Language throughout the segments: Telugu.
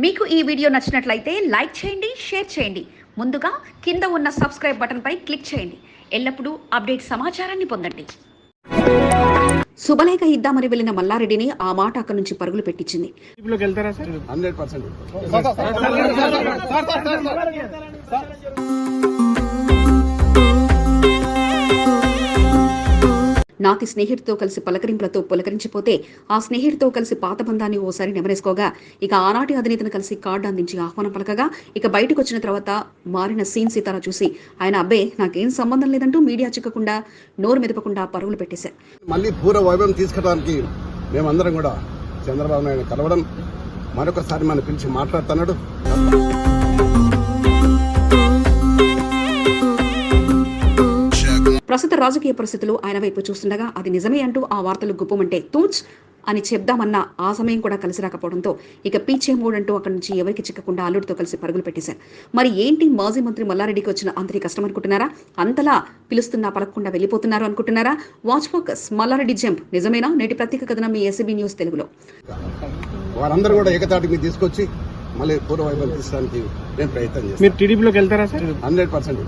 మీకు ఈ వీడియో నచ్చినట్లయితే లైక్ చేయండి, షేర్ చేయండి. ముందుగా కింద ఉన్న సబ్స్క్రైబ్ బటన్ పై క్లిక్ చేయండి. ఎల్లప్పుడూ అప్డేట్ సమాచారాన్ని పొందండి. శుభలేఖ ఇద్దామని వెళ్లిన మల్లారెడ్డిని ఆ మాట అక్కడి నుంచి పరుగులు పెట్టించింది. నాతి స్నేహితుడితో కలిసి పలకరింపులతో పులకరించిపోతే ఆ స్నేహితుడితో కలిసి పాత బంధాన్ని ఓసారి నెమరేసుకోగా ఇక ఆనాటి అధినేతను కలిసి కార్డు అందించి ఆహ్వానం పలకగా ఇక బయటకు వచ్చిన తర్వాత మారిన సీన్ సీతారా చూసి ఆయన అబ్బే నాకేం సంబంధం లేదంటూ మీడియా చిక్కకుండా నోరు మెదపకుండా పరుగులు పెట్టేశారు. మళ్ళీ పూర్వ వైభవం తీసుకురావడానికి మేమందరం కూడా చంద్రబాబు నాయుడు కలవడం, మరొకసారి మనం పిలిచి మాట్లాడుతున్నాడు. ప్రస్తుత రాజకీయ పరిస్థితులు ఆయన వైపు చూస్తుండగా అది నిజమే అంటూ ఆ వార్తలు గుప్పమంటే తూచ్ అని చెప్దామన్న ఆ సమయం కూడా కలిసి రాకపోవడంతో ఇక పీచే మూడంటూ అక్కడి నుంచి ఎవరికి చిక్కకుండా అల్లుడితో కలిసి పరుగులు పెట్టేశారు. మరి ఏంటి మాజీ మంత్రి మల్లారెడ్డికి వచ్చిన అంతటి కష్టం అనుకుంటున్నారా? అంతలా పిలుస్తున్నా పలకకుండా వెళ్ళిపోతున్నారు అనుకుంటున్నారా? వాచ్ ఫోకస్ మల్లారెడ్డి జంప్ నిజమేనా? నేటి ప్రత్యేక కథనం మీ ఎస్బీ న్యూస్ తెలుగులో. వారందరూ కూడా ఏకతాటి మీద తీసుకొచ్చి మళ్ళీ పూర్వ వైభవం తీసుకోవడానికి నేను ప్రయత్నం చేస్తాను. మీరు టీడీపీలోకి వెళ్తారా సార్? 100%.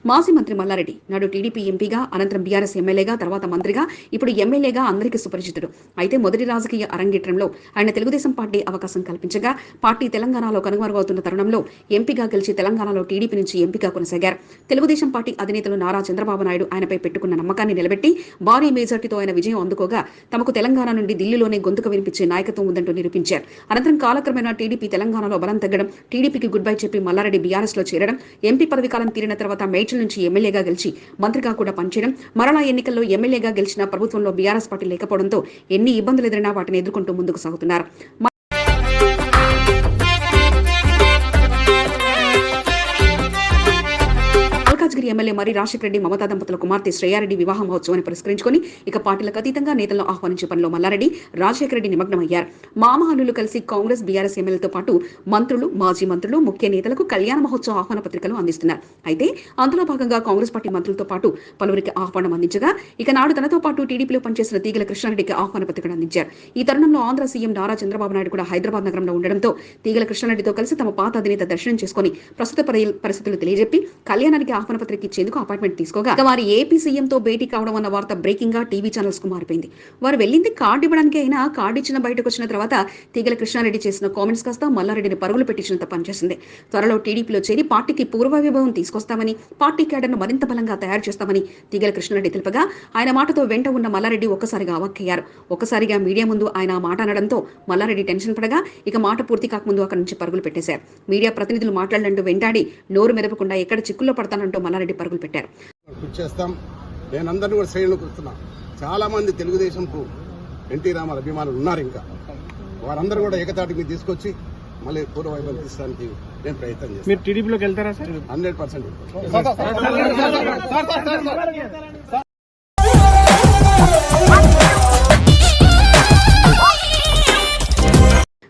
మాజీ మంత్రి మల్లారెడ్డి నాడు టీడీపీ ఎంపీగా, అనంతరం బీఆర్ఎస్ ఎమ్మెల్యేగా, తర్వాత మంత్రిగా, ఇప్పుడు ఎమ్మెల్యేగా అందరికీ సుపరిచితుడు. అయితే మొదటి రాజకీయ అరంగేట్రంలో ఆయన తెలుగుదేశం పార్టీ అవకాశం కల్పించగా పార్టీ తెలంగాణలో కనుమరుగవుతున్న తరుణంలో ఎంపీగా గెలిచి తెలంగాణలో టీడీపీ నుంచి ఎంపీగా కొనసాగారు. తెలుగుదేశం పార్టీ అధినేతలు నారా చంద్రబాబు నాయుడు ఆయనపై పెట్టుకున్న నమ్మకాన్ని నిలబెట్టి భారీ మెజార్టీతో ఆయన విజయం అందుకోగా తమకు తెలంగాణ నుండి ఢిల్లీలోనే గొంతుకు వినిపించే నాయకత్వం ఉందంటూ నిరూపించారు. అనంతరం కాలక్రమేణా టీడీపీ తెలంగాణలో బలం తగ్గడం, టీడీపీకి గుడ్ బై చెప్పి మల్లారెడ్డి బీఆర్ఎస్ లో చేరడం, ఎంపీ పదవి కాలం తీరిన తర్వాత మేడ్చల్ నుంచి ఎమ్మెల్యేగా గెలిచి మంత్రిగా కూడా పనిచేయడం, మరలా ఎన్నికల్లో ఎమ్మెల్యేగా గెలిచిన ప్రభుత్వంలో బీఆర్ఎస్ పార్టీ లేకపోవడంతో ఎన్ని ఇబ్బందులు ఎదురైనా వాటిని ఎదుర్కొంటూ ముందుకు సాగుతున్నారు. మల్కాజ్గిరి ఎమ్మెల్యే మరి రాజశేఖర రెడ్డి మమతా దంపతుల కుమార్తె శ్రేయారెడ్డి వివాహ మహోత్సవాన్ని పురస్కరించుకుని ఇక పార్టీలకు అతీతంగా నేతలను ఆహ్వానించే పనిలో మల్లారెడ్డి, రాజశేఖర రెడ్డి నిమగ్నమయ్యారు. మామహల్లులు కలిసి కాంగ్రెస్, బీఆర్ఎస్ ఎమ్మెల్యేలతో పాటు మంత్రులు, మాజీ మంత్రులు, ముఖ్య నేతలకు కళ్యాణ మహోత్సవ ఆహ్వాన పత్రికలు అందిస్తున్నారు. అయితే అందులో భాగంగా కాంగ్రెస్ పార్టీ మంత్రులతో పాటు పలువురికి ఆహ్వానం అందించగా ఇక నాడు తనతో పాటు టీడీపీలో పనిచేసిన తీగల కృష్ణారెడ్డికి ఆహ్వాన పత్రికను అందించారు. ఈ తరుణంలో ఆంధ్ర సీఎం నారా చంద్రబాబు నాయుడు కూడా హైదరాబాద్ నగరంలో ఉండడంతో తీగల కృష్ణారెడ్డితో కలిసి తమ పాత అధినేత దర్శనం చేసుకుని ప్రస్తుత పరిస్థితులు తెలియజెప్పి కళ్యాణానికి ఆహ్వాన పత్రిక ఇచ్చేందుకు అపాయింట్మెంట్ తీసుకోగా వారి ఏపీ సీఎంతో భేటీ కావడం అన్న వార్త బ్రేకింగ్ గా టీవీ ఛానల్స్ కు మారిపోయింది. వారు వెళ్ళింది కార్డు ఇవ్వడానికి అయినా కార్డు ఇచ్చిన బయటకు వచ్చిన తర్వాత తీగల కృష్ణారెడ్డి చేసిన కామెంట్స్ కాస్త మల్లారెడ్డిని పరుగులు పెట్టించినంత పనిచేసింది. త్వరలో టీడీపీలో చేరి పార్టీకి పూర్వ వైభవం తీసుకొస్తామని, పార్టీ క్యాడర్ను మరింత బలంగా తయారు చేస్తామని తీగల కృష్ణారెడ్డి తెలుపగా ఆయన మాటతో వెంట ఉన్న మల్లారెడ్డి ఒక్కసారిగా అవాక్కయ్యారు. ఒక్కసారిగా మీడియా ముందు ఆయన ఆ మాట అనడంతో మల్లారెడ్డి టెన్షన్ పడగా ఇక మాట పూర్తి కాకముందు అక్కడి నుంచి పరుగులు పెట్టేశారు. మీడియా ప్రతినిధులు మాట్లాడాలంటూ వెంటాడి నోరు మెదపకుండా ఎక్కడ చిక్కుల్లో పడతానంటూ మల్లారెడ్డి పరుగులు పెట్టారు. చేస్తాం. నేను అందరినీ కూడా శ్రేణులకు వస్తున్నా. చాలా మంది తెలుగుదేశంకు ఎన్టీ రామారావు అభిమానులు ఉన్నారు. ఇంకా వారందరూ కూడా ఏకతాటి మీద తీసుకొచ్చి మళ్ళీ పూర్వ వైభవం తీసుకోవడానికి నేను ప్రయత్నం చేస్తాను. మీరు టీడీపీలోకి వెళ్తారా సార్? 100%.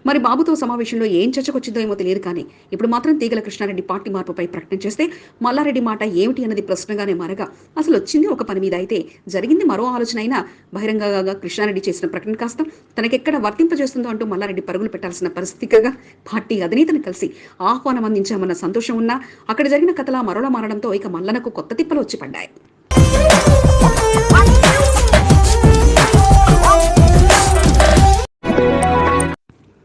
మరి బాబుతో సమావేశంలో ఏం చర్చకొచ్చిందో ఏమో తెలియదు కానీ ఇప్పుడు మాత్రం తీగల కృష్ణారెడ్డి పార్టీ మార్పుపై ప్రకటన చేస్తే మల్లారెడ్డి మాట ఏమిటి అన్నది ప్రశ్నగానే మారగా అసలు వచ్చింది ఒక పని మీద అయితే జరిగింది మరో ఆలోచన అయినా బహిరంగంగా కృష్ణారెడ్డి చేసిన ప్రకటన కాస్త తనకెక్కడ వర్తింపజేస్తుందో అంటూ మల్లారెడ్డి పరుగులు పెట్టాల్సిన పరిస్థితిగా పార్టీ అధినేతను కలిసి ఆహ్వానం అందించామన్న సంతోషం ఉన్నా అక్కడ జరిగిన కథలా మరోలా మారడంతో ఇక మల్లనకు కొత్త తిప్పలు వచ్చి పడ్డాయి.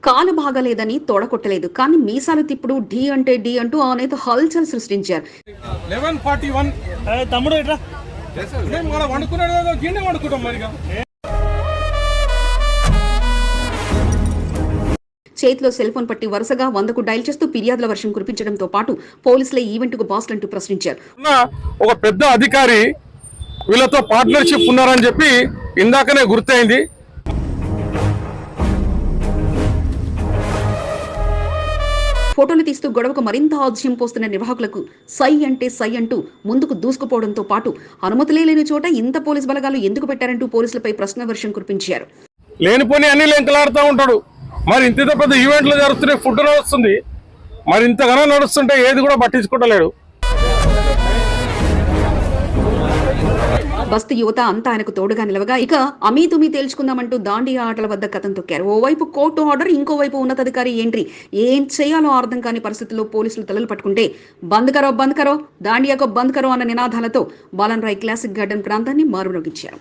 కాలు బాగలేదని తోడకొట్టలేదు కానీ మీసాలు తిప్పుడు ఢీ అంటే ఢీ అంటూ ఆ నేత హల్చల్ సృష్టించారు. చేతిలో సెల్ ఫోన్ పట్టి వరుసగా 100కు డైల్ చేస్తూ ఫిర్యాదుల వర్షం కురిపించడంతో పాటు పోలీసులే ఈవెంట్ కు బాస్ అంటూ ప్రశ్నించారు. ఒక పెద్ద అధికారి వీళ్ళతో పార్ట్నర్షిప్ ఉన్నారని చెప్పి ఇందాకనే గుర్తయింది. ఫోటోలు తీస్తూ గొడవకు మరింత ఆద్యం పోస్తున్న నిర్వాహకులకు సై అంటే సై అంటూ ముందుకు దూసుకుపోవడంతో పాటు అనుమతులే లేని చోట ఇంత పోలీసు బలగాలు ఎందుకు పెట్టారంటూ పోలీసులపై ప్రశ్న వర్షం కురిపించారు. లేనిపోని అన్ని లెంకలాడుతూ ఉంటాడు. మరి ఇంత పెద్ద ఈవెంట్లు జరుగుతున్నాయి, ఫుడ్ నడుస్తుంది, మరి ఇంతగానో నడుస్తుంటే ఏది కూడా పట్టించుకోవట్లేడు. బస్తీ యువత అంతా ఆయనకు తోడుగా నిలవగా ఇక అమీతుమీ తేల్చుకుందామంటూ దాండియా ఆటల వద్ద కథం తొక్కారు. ఓవైపు కోర్టు ఆర్డర్, ఇంకోవైపు ఉన్నతాధికారి ఎంట్రీ. ఏం చేయాలో అర్థం కాని పరిస్థితుల్లో పోలీసులు తలలు పట్టుకుంటే బంద్ కరో దాండియాకో బంద్ కరో అన్న నినాదాలతో బాలన్ రాయ్ క్లాసిక్ గార్డెన్ ప్రాంతాన్ని మారుమోగించారు.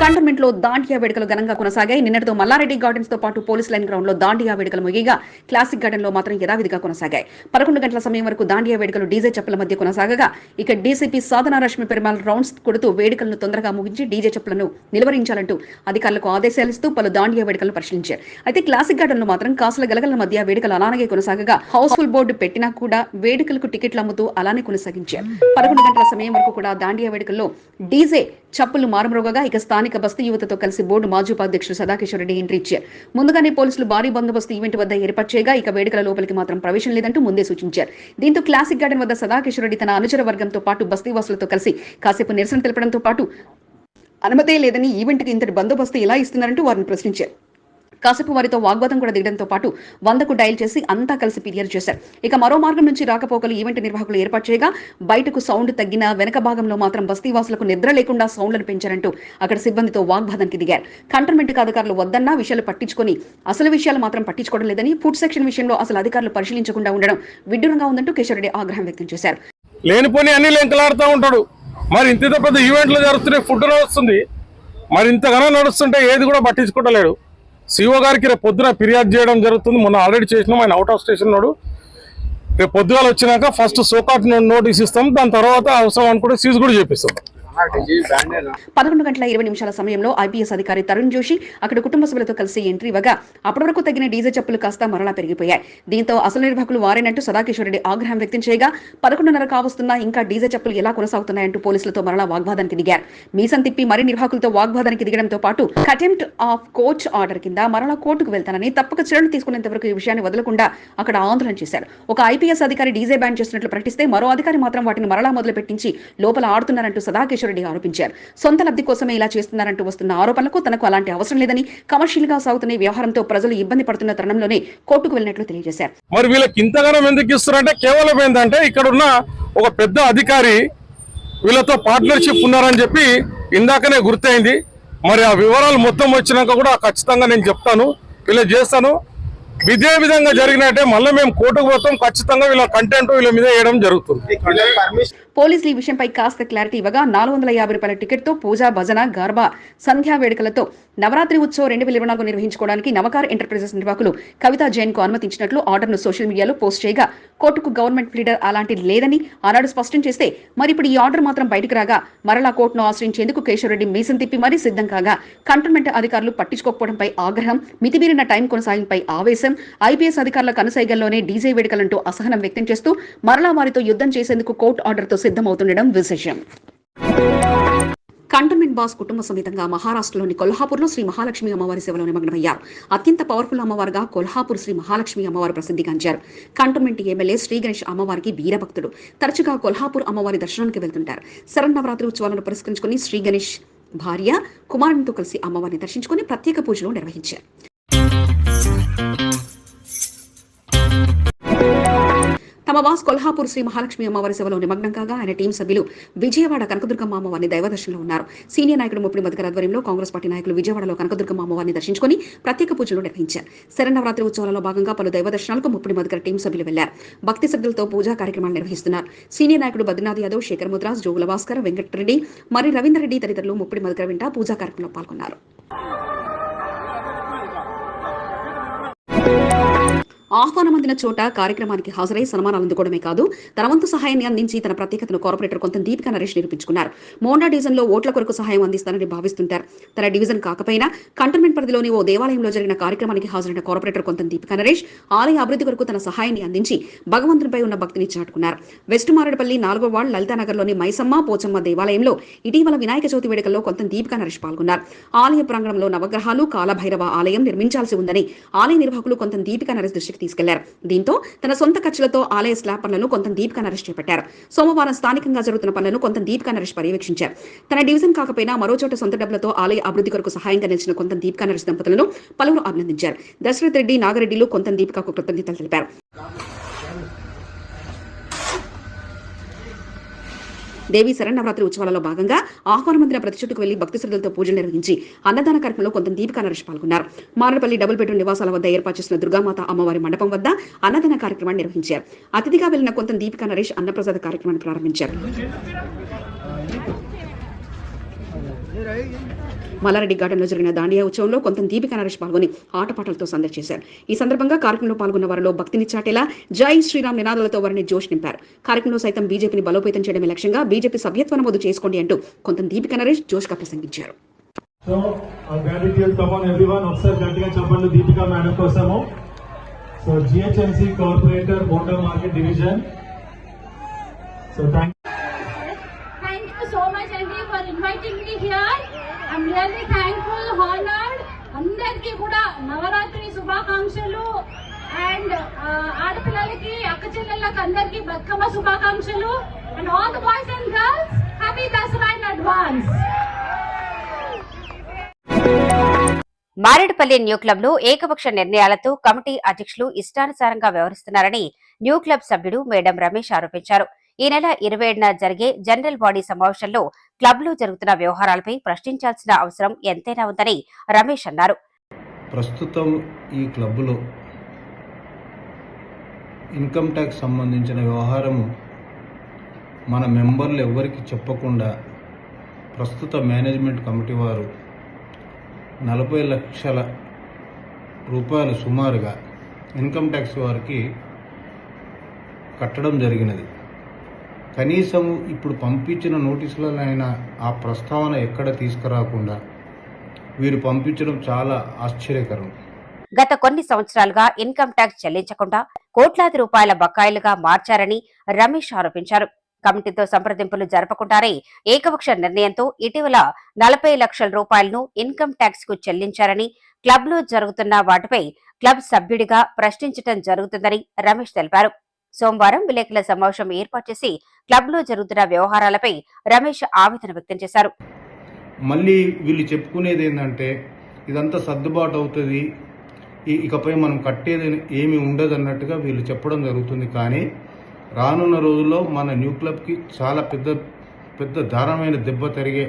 కంటోన్మెంట్ లో దాండియా వేడుకలు ఘనంగా కొనసాగాయి. నిన్నటితో మల్లారెడ్డి గార్డెన్స్ తో పాటు పోలీస్ లైన్ గ్రౌండ్ లో దాండియా వేడుకలు ముగిగా క్లాసిక్ గార్డెన్ లో మాత్రం యథావిధిగా కొనసాగాయి. 11 గంటల సమయం వరకు దాండియా వేడుకలు డీజే చెప్పుల మధ్య కొనసాగగా ఇక డీసీపీ సాధన రష్మి పెరుమాల్ రౌండ్స్ కొడుతూ వేడుకలను తొందరగా ముగించి డీజే చెప్పులను నిలువరించాలంటూ అధికారులకు ఆదేశాలిస్తూ పలు దాండియా వేడుకలను పరిశీలించారు. అయితే క్లాసిక్ గార్డెన్ లో మాత్రం కాసుల గలగల మధ్య వేడుకలు అలాగే కొనసాగగా హౌస్ఫుల్ బోర్డు పెట్టినా కూడా వేడుకలకు టికెట్లు అమ్ముతూ అలానే కొనసాగించారు. 11 గంటల సమయం వరకు కూడా దాండియా వేడుకల్లో డీజే చప్పులు మారుమ్రోగగా ఇక స్థానిక బస్తీ యువతతో కలిసి బోర్డు మాజీ ఉపాధ్యక్షుడు సదాకిషోర్ రెడ్డి ఎంట్రీ ఇచ్చారు. ముందుగానే పోలీసులు భారీ బందోబస్తు ఈవెంట్ వద్ద ఏర్పాటు చేయగా ఇక వేడుకల లోపలికి మాత్రం ప్రవేశం లేదంటూ ముందే సూచించారు. దీంతో క్లాసిక్ గార్డెన్ వద్ద సదాకిషోర్ రెడ్డి తన అనుచర వర్గంతో పాటు బస్తీవాసులతో కలిసి కాసేపు నిరసన తెలపడంతో పాటు అనుమతే లేదని ఈవెంట్కి ఇంతటి బందోబస్తు ఎలా ఇస్తున్నారంటూ వారిని ప్రశ్నించారు. కాసేపు వారితో వాగ్వాదం కూడా దిగడంతో పాటు 100కు డయల్ చేసి అంతా కలిసి ఫిర్యాదు చేశారు. ఇక మరో మార్గం నుంచి రాకపోకలు ఈవెంట్ నిర్వాహకులు ఏర్పాటు చేయగా బయటకు సౌండ్ తగ్గిన వెనక భాగంలో మాత్రం బస్తీవాసులకు నిద్ర లేకుండా సౌండ్లను పెంచారంటూ అక్కడ సిబ్బందితో వాగ్వాదానికి దిగారు. కంటోన్మెంట్ అధికారులు వద్దన్నా విషయాలు పట్టించుకొని అసలు విషయాలు మాత్రం పట్టించుకోవడం లేదని, ఫుడ్ సెక్షన్ విషయంలో అసలు అధికారులు పరిశీలించకుండా ఉండడం విడ్డూరంగా ఉందంటూ కిషోర్ ఆగ్రహం వ్యక్తం చేశారు. లేనిపోని అన్ని లెంకలాడుతూ ఉంటాడు. మరి ఇంత పెద్ద ఈవెంట్లు జరుగుతున్నాయి, ఫుడ్ నడుస్తుంది, మరి ఇంతగానో నడుస్తుంటే ఏది కూడా పట్టించుకోవట్లేడు. సిఓ గారికి రేపు పొద్దున ఫిర్యాదు చేయడం జరుగుతుంది. మొన్న ఆల్రెడీ చేసినాం, ఆయన అవుట్ ఆఫ్ స్టేషన్ ఉన్నాడు. రేపు పొద్దుగాల వచ్చినాక ఫస్ట్ సోకాట్ నోటీస్ ఇస్తాం, దాని తర్వాత అవసరం అనుకుంటే సీజ్ కూడా చేపిస్తాం. 11 గంటల 20 నిమిషాల సమయంలో ఐపీఎస్ అధికారి తరుణ్ జోషి అక్కడ కుటుంబ సభ్యులతో కలిసి ఎంట్రీ ఇవ్వగా అప్పటి వరకు తగిన డీజే చెప్పులు కాస్త మరలా పెరిగిపోయాయి. దీంతో అసలు నిర్వాహకులు వారేనంటూ సదాకిషోర్ రెడ్డి ఆగ్రహం వ్యక్తం చేయగా 11:30 కావస్తున్నా ఇంకా డీజే చెప్పులు ఎలా కొనసాగుతున్నాయంటూ పోలీసులతో మరలా వాగ్వాదానికి దిగారు. మీసం తిప్పి మరీ నిర్వాహకులతో వాగ్వాదానికి దిగడంతో పాటు కంటెంప్ట్ ఆఫ్ కోర్ట్ ఆర్డర్ కింద మరలా కోర్టుకు వెళ్తానని తప్పక చర్యలు తీసుకునేంత వరకు ఈ విషయాన్ని వదలకుండా అక్కడ ఆందోళన చేశారు. ఒక ఐపీఎస్ అధికారి డీజే బ్యాన్ చేస్తున్నట్లు ప్రకటిస్తే మరో అధికారి మాత్రం వాటిని మరలా మొదలు పెట్టించి లోపల ఆడుతున్నారంటూ సదాకిషోర్ రెడ్డి ఆరోపించారు. సొంత లబ్ధి కోసమే ఇలా చేస్తున్నారంటూ వస్తున్న ఆరోపణలకు తనకు అలాంటి అవసరం లేదని, కమర్షియల్ గా సాగుతున్న వ్యవహారంతో ప్రజలు ఇబ్బంది పడుతున్న తరుణంలోనే కోర్టుకు వెళ్ళినట్లు తెలియజేశారు. మరి వీళ్ళకి ఇంతగానం ఎందుకు ఇస్తున్నారంటే కేవలం ఏంటంటే ఇక్కడ ఉన్న ఒక పెద్ద అధికారి వీళ్ళతో పార్ట్నర్షిప్ ఉన్నారని చెప్పి ఇందాకనే గుర్తయింది. మరి ఆ వివరాలు మొత్తం వచ్చినాక కూడా ఖచ్చితంగా నేను చెప్తాను, వీళ్ళు చేస్తాను. ఇదే విధంగా జరిగినట్టే మళ్ళీ మేము కోర్టుకు పోతాం, ఖచ్చితంగా వీళ్ళ కంటెంట్ వీళ్ళ మీద వేయడం జరుగుతుంది. పోలీసులు ఈ విషయంపై కాస్త క్లారిటీ ఇవ్వగా 450 రూపాయల టికెట్ తో పూజా, భజన, గర్భా, సంధ్యా వేడుకలతో నవరాత్రి ఉత్సవ్ 2024 నిర్వహించుకోవడానికి నవకార్ ఎంటర్ప్రైజెస్ నిర్వాహకులు కవితా జైన్ కు అనుమతించినట్లు ఆర్డర్ను సోషల్ మీడియాలో పోస్ట్ చేయగా కోర్టుకు గవర్నమెంట్ ప్లీడర్ అలాంటిది లేదని ఆనాడు స్పష్టం చేస్తే మరి ఇప్పుడు ఈ ఆర్డర్ మాత్రం బయటకు రాగా మరలా కోర్టును ఆశ్రయించేందుకు కేశవ్ రెడ్డి మీసం తిప్పి మరీ సిద్ధం కాగా కంటోన్మెంట్ అధికారులు పట్టించుకోకపోవడంపై ఆగ్రహం, మితిమీరిన టైం కొనసాగింపై ఆవేశం, ఐపీఎస్ అధికారుల కనుసైగల్లోనే డీజే వేడుకలంటూ అసహనం వ్యక్తం చేస్తూ మరలా వారితో యుద్ధం చేసేందుకు కోర్టు ఆర్డర్తో సిద్ధమవుతుండడం విశేషం. కంటోన్మెంట్ బాస్ కుటుంబ సమేతంగా మహారాష్ట్రలోని కొల్హాపూర్లో శ్రీ మహాలక్ష్మి అమ్మవారి సేవలో నిమగ్నమయ్యారు. అత్యంత పవర్ఫుల్ అమ్మవారుగా కొల్హాపూర్ శ్రీ మహాలక్ష్మి అమ్మవారు ప్రసిద్ధిగాంచారు. కంటోన్మెంట్ ఎమ్మెల్యే శ్రీ గణేష్ అమ్మవారికి వీరభక్తుడు. తరచుగా కొల్హాపూర్ అమ్మవారి దర్శనానికి వెళ్తుంటారు. శరన్నవరాత్రి ఉత్సవాలను పురస్కరించుకుని శ్రీ గణేష్ భార్య కుమారునితో కలిసి అమ్మవారిని దర్శించుకుని ప్రత్యేక పూజలు నిర్వహించారు. తమ బాస్ కొల్హాపూర్ శ్రీ మహాలక్ష్మి అమ్మవారి సేవలో నిమగ్నం కాగా ఆయన టీం సభ్యులు విజయవాడ కనకదుర్గమ్మ అమ్మవారిని దైవదర్శనంలో ఉన్నారు. సీనియర్ నాయకుడు ముప్పిడి మధుకర్ ఆధ్వర్యంలో కాంగ్రెస్ పార్టీ నాయకులు విజయవాడలో కనకదుర్గమ్మ అమ్మవారిని దర్శించుకుని ప్రత్యేక పూజలు నిర్వహించారు. శరన్నవరాత్రి ఉత్సవాలలో భాగంగా పలు దైవదర్శనాలకు ముప్పిడి మధుకర్ టీం సభ్యులు వెళ్లారు. భక్తి శ్రద్ధలతో పూజా కార్యక్రమాలు నిర్వహిస్తున్నారు. సీనియర్ నాయకుడు బద్రీనాథ్ యాదవ్, శేఖర్ ముద్రాజ్, జోగుల భాస్కర్, వెంకటరెడ్డి, మరి రవీందర్ రెడ్డి తదితరులు ముప్పిడి మధుకర్ వెంట పూజా కార్యక్రమంలో పాల్గొన్నారు. ఆహ్వానం అందిన చోట కార్యక్రమానికి హాజరై సన్మానాలు అందుకోవడమే కాదు తన వంతు సహాయాన్ని అందించి తన ప్రత్యేకతను కార్పొరేటర్ కొంత దీపికా నరేష్ నిరూపించుకున్నారు. మోండా డివిజన్ లో ఓట్ల కొరకు సహాయం అందిస్తానని భావిస్తుంటారు. తన డివిజన్ కాకపోయినా కంటోన్మెంట్ పరిధిలోని ఓ దేవాలయంలో జరిగిన కార్యక్రమానికి హాజరైన కార్పొరేటర్ కొంత దీపికా నరేష్ ఆలయ అభివృద్ధి కొరకు తన సహాయాన్ని అందించి భగవంతునిపై ఉన్న భక్తిని చాటుకున్నారు. వెస్ట్ మారేడుపల్లి 4వ వార్డు లలితానగర్లోని మైసమ్మ పోచమ్మ దేవాలయంలో ఇటీవల వినాయక చవితి వేడుకల్లో కొంత దీపికా నరేష్ పాల్గొన్నారు. ఆలయ ప్రాంగణంలో నవగ్రహాలు, కాలభైరవ ఆలయం నిర్మించాల్సి ఉందని ఆలయ నిర్వాహకులు కొంత దీపికా నరేష్ దృష్టికి దృష్టికి తీసుకెళ్లారు. దీంతో తన సొంత ఖర్చులతో ఆలయ స్లాబ్ పనులను కొంత దీపికా నరేష్ చేపట్టారు. సోమవారం స్థానికంగా జరుగుతున్న పనులను కొంత దీపికా నరేష్ పర్యవేక్షించారు. తన డివిజన్ కాకపోయినా మరో చోట సొంత డబ్బులతో ఆలయ అభివృద్ధి కొరకు సహాయంగా నిలిచిన కొంత దీపికా నరేష్ దంపతులను పలువురు అభినందించారు. దశరథ్ రెడ్డి, నాగరెడ్డిలు కొంత దీపికకు కృతజ్ఞతలు తెలిపారు. దేవీ శరన్నవరాత్రి ఉత్సవాలలో భాగంగా ఆహ్వానం అందిన ప్రతి చోటుకు వెళ్లి భక్తి శ్రద్ధలతో పూజలు నిర్వహించి అన్నదాన కార్యక్రమంలో కొంత దీపికా నరేష్ పాల్గొన్నారు. మారడపల్లి డబుల్ బెడ్రూమ్ నివాసాల వద్ద ఏర్పాటు చేసిన దుర్గామాత అమ్మవారి మండపం వద్ద అన్నదాన కార్యక్రమాన్ని నిర్వహించారు. అతిథిగా వెళ్లిన కొంత దీపికా నరేష్ అన్నప్రసాద కార్యక్రమాన్ని ప్రారంభించారు. మల్లారెడ్డి గార్డెన్లో జరిగిన దాండియా ఉత్సవంలో కొంత దీపికా నరేష్ పాల్గొని ఆటపాటలతో సందడి చేశారు. ఈ సందర్భంగా కార్యక్రమంలో పాల్గొన్న వారిలో భక్తిని చాటేలా జై శ్రీరామ్ నినాదాలతో వారిని జోష్ నింపారు. కార్యక్రమంలో సైతం బీజేపీని బలోపేతం చేయడమే లక్ష్యంగా బీజేపీ సభ్యత్వ నమోదు చేసుకోండి అంటూ కొంత దీపికా నరేష్ జోష్గా ప్రసంగించారు. So much Andy for inviting me here. I'm really thankful, honored. అందరికీ కూడా నవరాత్రి శుభాకాంక్షలు అండ్ ఆడపిల్లలకి అక్క చెల్లెళ్ళకి అందరికీ బతుకమ్మ శుభాకాంక్షలు and all the boys and girls happy Dasara in advance. Marredpally new club లో ఏకపక్ష నిర్ణయాలతో కమిటీ అధ్యక్షులు ఇష్టానుసారంగా వ్యవహరిస్తున్నారని న్యూ క్లబ్ సభ్యుడు మేడం రమేష్ ఆరోపించారు. ఈ నెల 27న జరిగే జనరల్ బాడీ సమావేశంలో క్లబ్ లో జరుగుతున్న వ్యవహారాలపై ప్రశ్నించాల్సిన అవసరం ఎంతైనా ఉందని రమేష్ అన్నారు. ప్రస్తుతం ఈ క్లబ్లో ఇన్కమ్ ట్యాక్స్ సంబంధించిన వ్యవహారము మన మెంబర్లు ఎవరికి చెప్పకుండా ప్రస్తుత మేనేజ్మెంట్ కమిటీ వారు 40 లక్షల రూపాయలు సుమారుగా ఇన్కమ్ ట్యాక్స్ వారికి కట్టడం జరిగినది. కనీసం ఇప్పుడు పంపించిన నోటీసులైనా ఆ ప్రస్తావన ఎక్కడ తీసుకురాకుండా వీరు పంపించడం చాలా ఆశ్చర్యకరం. గత కొన్ని సంవత్సరాలుగా ఇన్కమ్ ట్యాక్స్ చెల్లించకుండా కోట్లాది రూపాయల బకాయిలుగా మార్చారని రమేష్ ఆరోపించారు. కమిటీతో సంప్రదింపులు జరపకుండానే ఏకపక్ష నిర్ణయంతో ఇటీవల 40 లక్షల రూపాయలను ఇన్కమ్ ట్యాక్స్ కు చెల్లించారని, క్లబ్ లో జరుగుతున్న వాటిపై క్లబ్ సభ్యుడిగా ప్రశ్నించడం జరుగుతుందని రమేష్ తెలిపారు. సోమవారం విలేకరుల సమావేశం ఏర్పాటు చేసి క్లబ్ లో జరుగుతున్న వ్యవహారాలపై రమేష్ ఆవేదన వ్యక్తం చేశారు. మళ్ళీ వీళ్ళు చెప్పుకునేది ఏంటంటే ఇదంతా సర్దుబాటు అవుతుంది, ఇకపై మనం కట్టేది ఏమి ఉండదు అన్నట్టుగా వీళ్ళు చెప్పడం జరుగుతుంది. కానీ రానున్న రోజుల్లో మన న్యూ క్లబ్కి చాలా పెద్ద దారుణమైన దెబ్బ తరిగే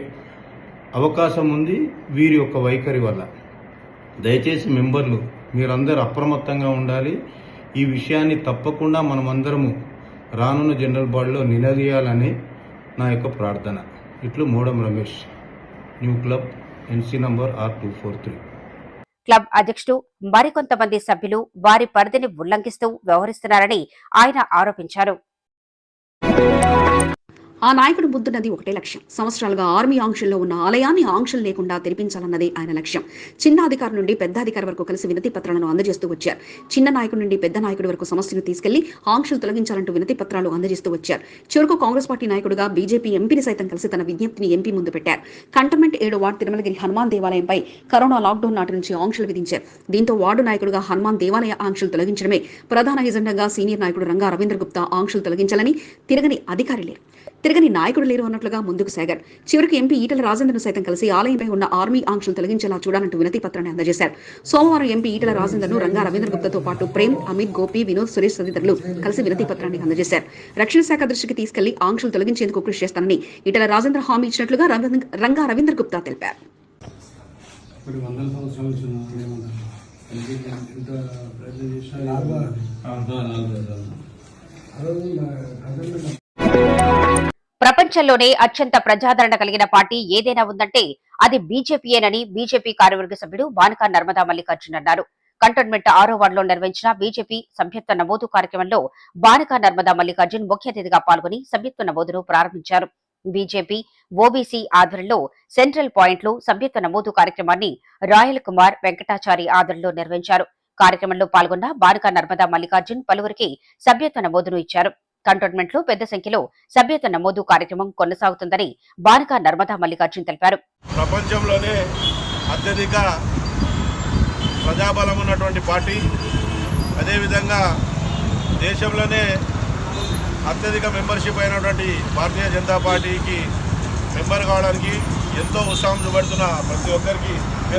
అవకాశం ఉంది వీరి యొక్క వైఖరి వల్ల. దయచేసి మెంబర్లు మీరందరూ అప్రమత్తంగా ఉండాలి. ఈ విషయాన్ని తప్పకుండా మనమందరము రానున్న జనరల్ బాడీలో నిలదీయాలని నా యొక్క ప్రార్థన. ఇట్లు మోడం Ramesh, new club, NC number R243. Club అధ్యక్షుడు మరికొంతమంది సభ్యులు వారి పరిధిని ఉల్లంఘిస్తూ వ్యవహరిస్తున్నారని ఆయన ఆరోపించారు. ఆ నాయకుడు బుద్ధున్నది ఒకటే లక్ష్యం. సంవత్సరాలుగా ఆర్మీ ఆంక్షల్లో ఉన్న ఆలయాన్ని ఆంక్షలు లేకుండా తెరిపించాలన్నదే ఆయన లక్ష్యం. చిన్న అధికారి నుండి పెద్ద అధికారి వరకు కలిసి వినతి పత్రాలను అందజేస్తూ వచ్చారు. చిన్న నాయకుడి నుండి పెద్ద నాయకుడి వరకు సమస్యను తీసుకెళ్లి ఆంక్షలు తొలగించాలంటూ వినతి పత్రాలు అందజేస్తూ వచ్చారు. చివరకు కాంగ్రెస్ పార్టీ నాయకుడుగా బీజేపీ ఎంపీని సైతం కలిసి తన విజ్ఞప్తిని ఎంపీ ముందు పెట్టారు. కంటోన్మెంట్ 7 వార్డు తిరుమలగిరి హనుమాన్ దేవాలయంపై కరోనా లాక్డౌన్ నాటి నుంచి ఆంక్షలు విధించారు. దీంతో వార్డు నాయకుడుగా హనుమాన్ దేవాలయ ఆంక్షలు తొలగించడమే ప్రధాన ఎజెండాగా సీనియర్ నాయకుడు రంగా రవీంద్ర గుప్తా ఆంక్షలు తొలగించాలని తిరగని అధికారి లేరు, తిరగని నాయకుడు లేరు అన్నట్లుగా ముందుకు సాగారు. చివరికి ఎంపీ ఈటల రాజేందర్ను సైతం కలిసి ఆలయంపై ఉన్న ఆర్మీ ఆంక్షలు తొలగించేలా చూడాలంటూ వినతి పత్రాన్ని అందజేశారు. సోమవారం ఎంపీ ఈటల రాజేందర్ను రంగా రవీంద్ర గుప్తాతో పాటు ప్రేమ్, అమిత్, గోపి, వినోద్, సురేష్ తదితరులు కలిసి వినతి పత్రాన్ని అందజేశారు. రక్షణ శాఖ దృష్టికి తీసుకెళ్లి ఆంక్షలు తొలగించేందుకు కృషి చేస్తానని ఈటల రాజేందర్ హామీ ఇచ్చినట్లుగా రంగా రవీంద్ర గుప్తా తెలిపారు. ప్రపంచంలోనే అత్యంత ప్రజాదరణ కలిగిన పార్టీ ఏదైనా ఉందంటే అది బీజేపీయేనని బీజేపీ కార్యవర్గ సభ్యుడు బానకా నర్మదా మల్లికార్జున్ అన్నారు. కంటోన్మెంట్ 6వ వార్డులో నిర్వహించిన బీజేపీ సభ్యత్వ నమోదు కార్యక్రమంలో బానకా నర్మదా మల్లికార్జున్ ముఖ్య అతిథిగా పాల్గొని సభ్యత్వ నమోదును ప్రారంభించారు. బీజేపీ ఓబీసీ ఆధ్వర్యంలో సెంట్రల్ పాయింట్లో సభ్యత్వ నమోదు కార్యక్రమాన్ని రాయల్ కుమార్ వెంకటాచారి ఆధ్వర్యంలో నిర్వహించారు. కార్యక్రమంలో పాల్గొన్న బానకా నర్మదా మల్లికార్జున్ పలువురికి సభ్యత్వ నమోదును ఇచ్చారు. కంటోన్మెంట్ లో పెద్ద సంఖ్యలో సభ్యత్వ నమోదు కార్యక్రమం కొనసాగుతుందని బానకా నర్మదా మల్లికార్జున్ తెలిపారు. ప్రపంచంలోనే అత్యధిక ప్రజాబలం ఉన్నటువంటి పార్టీ అదేవిధంగా దేశంలోనే అత్యధిక మెంబర్షిప్ అయినటువంటి భారతీయ జనతా పార్టీకి మెంబర్ కావడానికి ఎంతో ఉత్సాహం చూపెడుతున్న ప్రతి ఒక్కరికి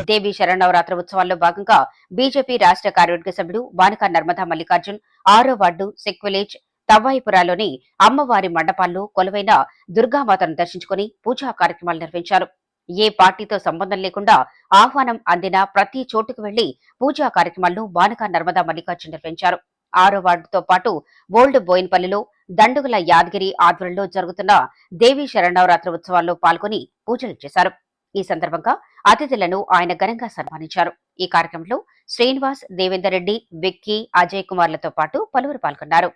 దేవి శరన్నవరాత్రి ఉత్సవాల్లో భాగంగా బీజేపీ రాష్ట్ర కార్యవర్గ సభ్యుడు బానక నర్మదా మల్లికార్జున్ 6వ వార్డు సిక్ విలేజ్ తవ్వాయిపురాలోని అమ్మవారి మండపాల్లో కొలువైన దుర్గామాతను దర్శించుకుని పూజా కార్యక్రమాలు నిర్వహించారు. ఏ పార్టీతో సంబంధం లేకుండా ఆహ్వానం అందిన ప్రతి చోటుకు వెళ్లి పూజా కార్యక్రమాలను బానక నర్మదా మల్లికార్జున్ నిర్వహించారు. 6వ వార్డుతో పాటు ఓల్డ్ బోయిన్పల్లిలో దండుగుల యాదగిరి ఆధ్వర్యంలో జరుగుతున్న దేవీ శరన్నవరాత్రి ఉత్సవాల్లో పాల్గొని పూజలు చేశారు. ఈ సందర్భంగా అతిథులను ఆయన ఘనంగా సన్మానించారు. ఈ కార్యక్రమంలో శ్రీనివాస్, దేవేందర్ రెడ్డి, విక్కీ, అజయ్ కుమార్లతో పాటు పలువురు పాల్గొన్నారు.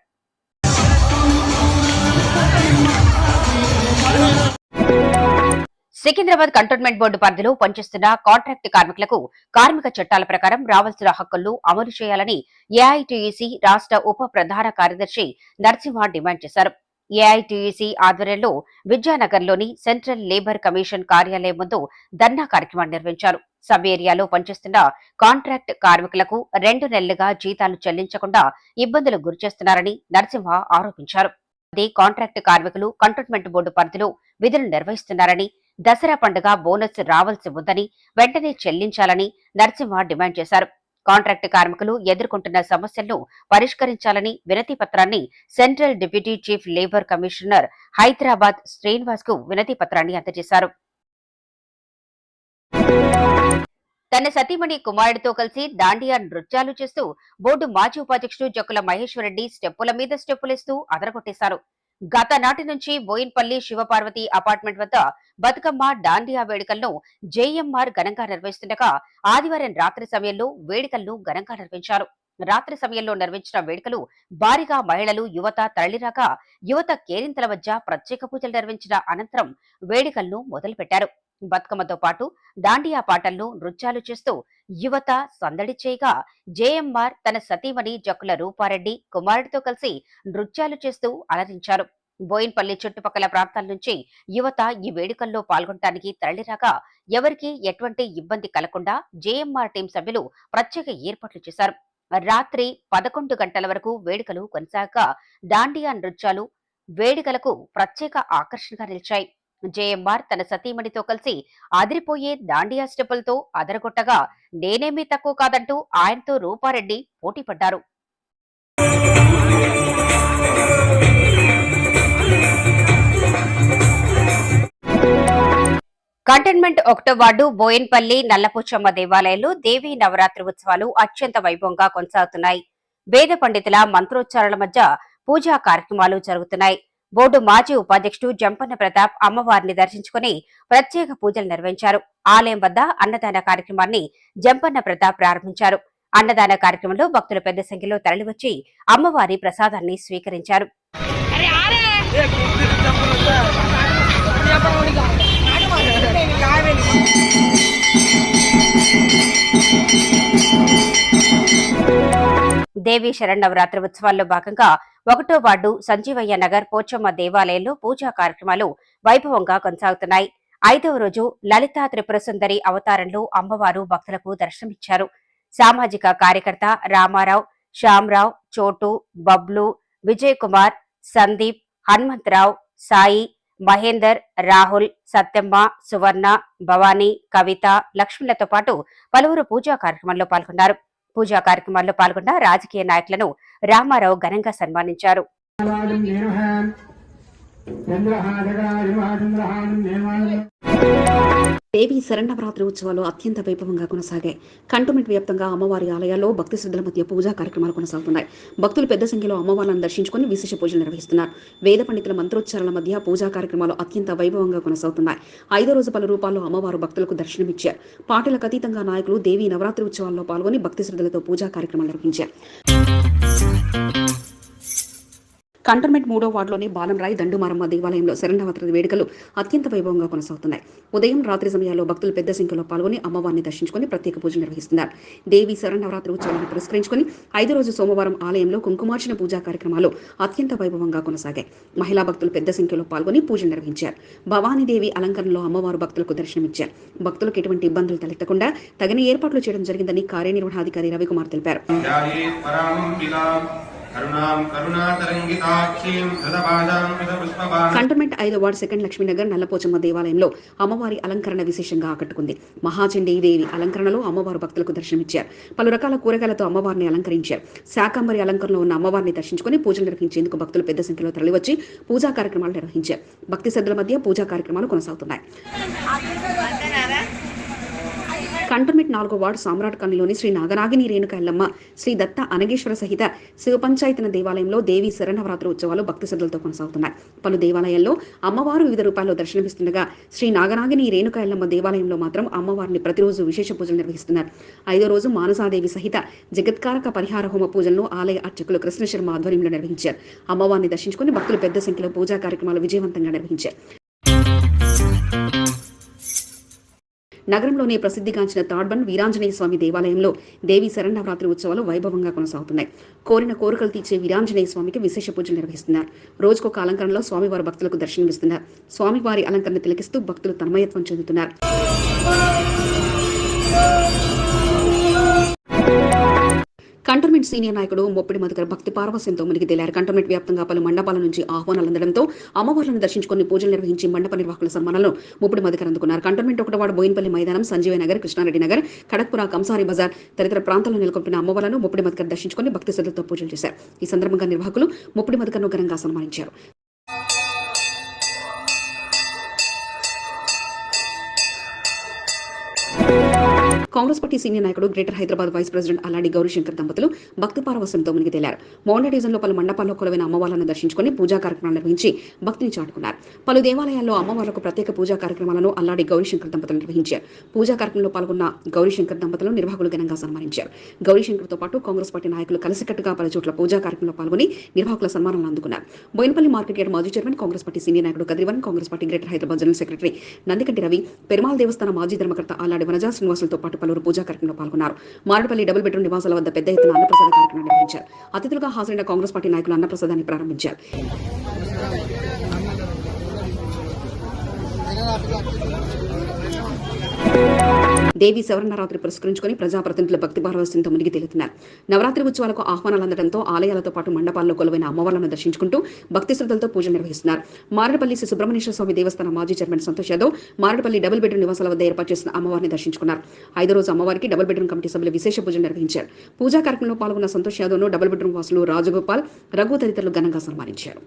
సికింద్రాబాద్ కంటోన్మెంట్ బోర్డు పరిధిలో పనిచేస్తున్న కాంట్రాక్ట్ కార్మికులకు కార్మిక చట్టాల ప్రకారం రావాల్సిన హక్కులను అమలు చేయాలని ఏఐటీయూసీ రాష్ట్ర ఉప ప్రధాన కార్యదర్శి నరసింహ డిమాండ్ చేశారు. ఏఐటీయూసీ ఆధ్వర్యంలో విద్యానగర్లోని సెంట్రల్ లేబర్ కమిషన్ కార్యాలయం ముందు ధర్నా కార్యక్రమాన్ని నిర్వహించారు. సబ్ ఏరియాలో పనిచేస్తున్న కాంట్రాక్ట్ కార్మికులకు 2 నెలలుగా జీతాలు చెల్లించకుండా ఇబ్బందులు గురిచేస్తున్నారని నరసింహ ఆరోపించారు. కాంట్రాక్ట్ కార్మికులు కంటోన్మెంట్ బోర్డు పరిధిలో విధులు నిర్వహిస్తున్నారని, దసరా పండుగ బోనస్ రావాల్సి ఉందని వెంటనే చెల్లించాలని నరసింహ డిమాండ్ చేశారు. కాంట్రాక్ట్ కార్మికులు ఎదుర్కొంటున్న సమస్యలను పరిష్కరించాలని వినతి పత్రాన్ని central deputy chief labour commissioner Hyderabad Srinivas కు వినతి పత్రాన్ని అందజేశారు. తన సతీమణి కుమారుడితో కలిసి దాండియా నృత్యాలు చేస్తూ బోర్డు మాజీ ఉపాధ్యక్షుడు జక్కుల మహేశ్వరరెడ్డి స్టెప్పుల మీద స్టెప్పులేస్తూ అదరగొట్టేశారు. గత నాటి నుంచి బోయిన్పల్లి శివపార్వతి అపార్ట్మెంట్ వద్ద బతుకమ్మ దాండియా వేడుకలను జేఎంఆర్ ఘనంగా నిర్వహిస్తుండగా ఆదివారం రాత్రి సమయంలో వేడుకలను ఘనంగా నిర్వహించారు. రాత్రి సమయంలో నిర్వహించిన వేడుకలు భారీగా మహిళలు, యువత తరలిరాగా యువత కేరింతల వద్ద ప్రత్యేక పూజలు నిర్వహించిన అనంతరం వేడుకలను మొదలుపెట్టారు. బతుకమ్మతో పాటు దాండియా పాటలను నృత్యాలు చేస్తూ యువత సందడి చేయగా జేఎంఆర్ తన సతీమణి జక్కుల రూపారెడ్డి కుమారుడితో కలిసి నృత్యాలు చేస్తూ అలరించారు. బోయిన్పల్లి చుట్టుపక్కల ప్రాంతాల నుంచి యువత ఈ వేడుకల్లో పాల్గొనడానికి తరలిరాగా ఎవరికీ ఎటువంటి ఇబ్బంది కలగకుండా జేఎంఆర్ టీం సభ్యులు ప్రత్యేక ఏర్పాట్లు చేశారు. రాత్రి 11 గంటల వరకు వేడుకలు కొనసాగగా దాండియా నృత్యాలు వేడుకలకు ప్రత్యేక ఆకర్షణగా నిలిచాయి. జేఎంఆర్ తన సతీమణితో కలిసి అదిరిపోయే దాండియా స్టెప్పులతో అదరగొట్టగా నేనేమీ తక్కువ కాదంటూ ఆయనతో రూపారెడ్డి పోటీపడ్డారు. కంటోన్మెంట్ 1వ వార్డు బోయిన్పల్లి నల్లపోచమ్మ దేవాలయంలో దేవీ నవరాత్రి ఉత్సవాలు అత్యంత వైభవంగా కొనసాగుతున్నాయి. వేద పండితుల మంత్రోచ్చారణల మధ్య పూజా కార్యక్రమాలు జరుగుతున్నాయి. బోర్డు మాజీ ఉపాధ్యక్షుడు జంపన్న ప్రతాప్ అమ్మవారిని దర్శించుకుని ప్రత్యేక పూజలు నిర్వహించారు. ఆలయం వద్ద అన్నదాన కార్యక్రమాన్ని జంపన్న ప్రతాప్ ప్రారంభించారు. అన్నదాన కార్యక్రమంలో భక్తులు పెద్ద సంఖ్యలో తరలివచ్చి అమ్మవారి ప్రసాదాన్ని స్వీకరించారు. దేవీ శరన్నవరాత్రి ఉత్సవాల్లో భాగంగా 1వ వార్డు సంజీవయ్య నగర్ పోచమ్మ దేవాలయంలో పూజా కార్యక్రమాలు వైభవంగా కొనసాగుతున్నాయి. 5వ రోజు లలితా త్రిపుర సుందరి అవతారంలో అమ్మవారు భక్తులకు దర్శనమిచ్చారు. సామాజిక కార్యకర్త రామారావు, శ్యామరావు, చోటు, బబ్లు, విజయ్ కుమార్, సందీప్, హనుమంతరావు, సాయి, మహేందర్, రాహుల్, సత్యమ్మ, సువర్ణ, భవానీ, కవిత, లక్ష్మణులతో పాటు పలువురు పూజా కార్యక్రమంలో పాల్గొన్నారు. పూజా కార్యక్రమాల్లో పాల్గొన్న రాజకీయ నాయకులను రామారావు ఘనంగా సన్మానించారు. దేవీ శరన్నవరాత్రి ఉత్సవాలు అత్యంత వైభవంగా కొనసాగాయి. కంటోన్మెంట్ వ్యాప్తంగా అమ్మవారి ఆలయాల్లో భక్తి శ్రద్ధల మధ్య పూజా కార్యక్రమాలు కొనసాగుతున్నాయి. భక్తులు పెద్ద సంఖ్యలో అమ్మవార్లను దర్శించుకుని విశేష పూజలు నిర్వహిస్తున్నారు. వేద పండితుల మంత్రోచ్చారణల మధ్య పూజా కార్యక్రమాలు అత్యంత వైభవంగా కొనసాగుతున్నాయి. 5వ రోజు పలు రూపాల్లో అమ్మవారు భక్తులకు దర్శనమిచ్చారు. పార్టీలకు అతీతంగా నాయకులు దేవీ నవరాత్రి ఉత్సవాల్లో పాల్గొని భక్తి శ్రద్ధలతో పూజా కార్యక్రమాలు నిర్వహించారు. కంటోన్మెంట్ 3వ వార్డులోని బాలంరాయ్ దండుమారమ్మ దేవాలయంలో శరన్నవరాత్రి వేడుకలు అత్యంత వైభవంగా కొనసాగుతున్నాయి. ఉదయం రాత్రి సమయాల్లో భక్తులు పెద్ద సంఖ్యలో పాల్గొని అమ్మవారిని దర్శించుకుని ప్రత్యేక పూజలు నిర్వహిస్తున్నారు. దేవి శరన్నవరాత్రి ఉత్సవాన్ని పురస్కరించుకుని 5వ రోజు సోమవారం ఆలయంలో కుంకుమార్చన పూజా కార్యక్రమాలు అత్యంత వైభవంగా కొనసాగాయి. మహిళా భక్తులు పెద్ద సంఖ్యలో పాల్గొని పూజలు నిర్వహించారు. భవానీదేవి అలంకరణలో అమ్మవారు భక్తులకు దర్శనమిచ్చారు. భక్తులకు ఎటువంటి ఇబ్బందులు తలెత్తకుండా తగిన ఏర్పాట్లు చేయడం జరిగిందని కార్యనిర్వహణాధికారి రవికుమార్ తెలిపారు. కంటోన్మెంట్ 5వ వార్డు సెకండ్ లక్ష్మీనగర్ నల్లపోచమ్మ దేవాలయంలో అమ్మవారి అలంకరణ విశేషంగా ఆకట్టుకుంది. మహాచండీదేవి అలంకరణలో అమ్మవారు భక్తులకు దర్శనమిచ్చారు. పలు రకాల కూరగాయలతో అమ్మవారిని అలంకరించారు. శాకంబరి అలంకరణలో ఉన్న అమ్మవారిని దర్శించుకుని పూజలు నిర్వహించేందుకు భక్తులు పెద్ద సంఖ్యలో తరలివచ్చి పూజా కార్యక్రమాలు నిర్వహించారు. భక్తి శ్రద్ధల మధ్య పూజా కార్యక్రమాలు కొనసాగుతున్నాయి. కంటోన్మెంట్ 4వ వార్డు సామ్రాట్ కాలనీలోని శ్రీ నాగనాగిని రేణుక ఎల్లమ్మ శ్రీ దత్త అనగేశ్వర సహిత శివ పంచాయతన దేవాలయంలో దేవి శరన్నవరాత్రి ఉత్సవాలు భక్తి శ్రద్ధలతో కొనసాగుతున్నాయి. పలు దేవాలయాల్లో అమ్మవారు వివిధ రూపాల్లో దర్శనమిస్తుండగా శ్రీ నాగనాగిని రేణుక ఎల్లమ్మ దేవాలయంలో మాత్రం అమ్మవారిని ప్రతిరోజు విశేష పూజలు నిర్వహిస్తున్నారు. 5వ రోజు మానసాదేవి సహిత జగత్కారక పరిహార హోమ పూజలను ఆలయ అర్చకులు కృష్ణ శర్మ ఆధ్వర్యంలో నిర్వహించారు. అమ్మవారిని దర్శించుకుని భక్తులు పెద్ద సంఖ్యలో పూజా కార్యక్రమాలు విజయవంతంగా నిర్వహించారు. నగరంలోనే ప్రసిద్ధిగాంచిన తాడ్బన్ వీరాంజనేయ స్వామి దేవాలయంలో దేవి శరన్నవరాత్రి ఉత్సవాలు వైభవంగా కొనసాగుతున్నాయి. కోరిన కోరికలు తీర్చే వీరాంజనేయ స్వామికి విశేష పూజలు నిర్వహిస్తున్నారు. రోజుకొక అలంకరణలో స్వామివారి భక్తులకు దర్శనమిస్తున్నారు. స్వామివారి అలంకరణ తిలకిస్తూ భక్తులు తన్మయత్వం చెందుతున్నారు. కంటోన్మెంట్ సీనియర్ నాయకుడు మొప్పిడి మధుకర్ భక్తి పారవస్యంతో మునిగి తేలారు. కంటోన్మెంట్ వ్యాప్తంగా పలు మండపాల నుంచి ఆహ్వానాలు అందడంతో అమ్మవార్లను దర్శించుకుని పూజలు నిర్వహించి మండప నిర్వాహకుల సన్మానాలను మొప్పిడి మధుకర్ అందుకున్నారు. కంటోన్మెంట్ 1వ వార్డు బోయిన్పల్లి మైదానం, సంజీవయ్య నగర్, కృష్ణారెడ్డి నగర్, ఖడక్పుర, కంసారి బజార్ తదితర ప్రాంతాల్లో నెలకొల్పిన అమ్మవార్లను మొప్పిడి మధుకర్ దర్శించుకుని భక్తి శ్రద్ధలతో పూజలు చేశారు. ఈ సందర్భంగా నిర్వాహకులు మొప్పిడి మధుకర్ను ఘనంగా సన్మానించారు. కాంగ్రెస్ పార్టీ సీనియర్ నాయకుడు గ్రేటర్ హైదరాబాద్ వైస్ ప్రెసిడెంట్ అల్లాడి గౌరీశంకర్ దంపతులు భక్తి పారవస్యంతో మునిగి తేలారు. మౌండా డివిజన్లో పలు మండపాల్లో కొలువైన అమ్మవార్లను దర్శించుకుని పూజా కార్యక్రమాలు నిర్వహించి భక్తిని చాటుకున్నారు. పలు దేవాలయాల్లో అమ్మవార్లకు ప్రత్యేక పూజా కార్యక్రమాలను అల్లాడి గౌరీశంకర్ దంపతులు నిర్వహించారు. పూజా కార్యక్రమంలో పాల్గొన్న గౌరీశంకర్ దంపతులు నిర్వాహకులు ఘనంగా సన్మానించారు. గౌరీశంకర్తో పాటు కాంగ్రెస్ పార్టీ నాయకులు కలిసికట్టుగా పలు చోట్ల పూజా కార్యక్రమంలో పాల్గొని నిర్వాహకుల సన్మానాలను అందుకున్నారు. బోయినపల్లి మార్కెట్ యార్డ్ మాజీ చైర్మన్ కాంగ్రెస్ పార్టీ సీనియర్ నాయకుడు Kadirivan, Congress party greater Hyderabad general secretary Nandikanti Ravi, Perumal దేవస్థాన మాజీ ధర్మకర్త అల్లాడి వనజా శ్రీనివాసులతో పాటు పలువురు పూజా కార్యక్రమంలో పాల్గొన్నారు. మారేడుపల్లి డబుల్ బెడ్రూమ్ నివాసాల వద్ద పెద్ద ఎత్తున అన్నప్రసాద కార్యక్రమం నిర్వహించారు. అతిథులుగా హాజరైన కాంగ్రెస్ పార్టీ నాయకులు అన్నప్రసాదాన్ని ప్రారంభించారు. దేవి శరన్నవరాత్రి పురస్కరించుకుని ప్రజాప్రతినిధుల భక్తి పారవస్యంతో మునిగి తేలుతున్నారు. నవరాత్రి ఉత్సవాలకు ఆహ్వానాలు అందడంతో ఆలయాలతో పాటు మండపాల్లో కొలువైన అమ్మవార్లను దర్శించుకుంటూ భక్తి శ్రద్ధలతో పూజలు నిర్వహిస్తున్నారు. మారేడుపల్లి శ్రీ సుబ్రహ్మణ్యేశ్వర స్వామి దేవస్థాన మాజీ chairman Santosh Yadav Marredpally double bedroom నివాసాల వద్ద ఏర్పాటు చేసిన అమ్మవారిని దర్శించుకున్నారు. 5వ రోజు అమ్మవారికి డబుల్ బెడ్రూమ్ కమిటీ సభ్యులు విశేష పూజలు నిర్వహించారు. పూజా కార్యక్రమంలో పాల్గొన్న సంతోష్ యాదవ్ను డబుల్ బెడ్రూమ్ వాసులు రాజగోపాల్, రఘు తదితరులు ఘనంగా సన్మానించారు.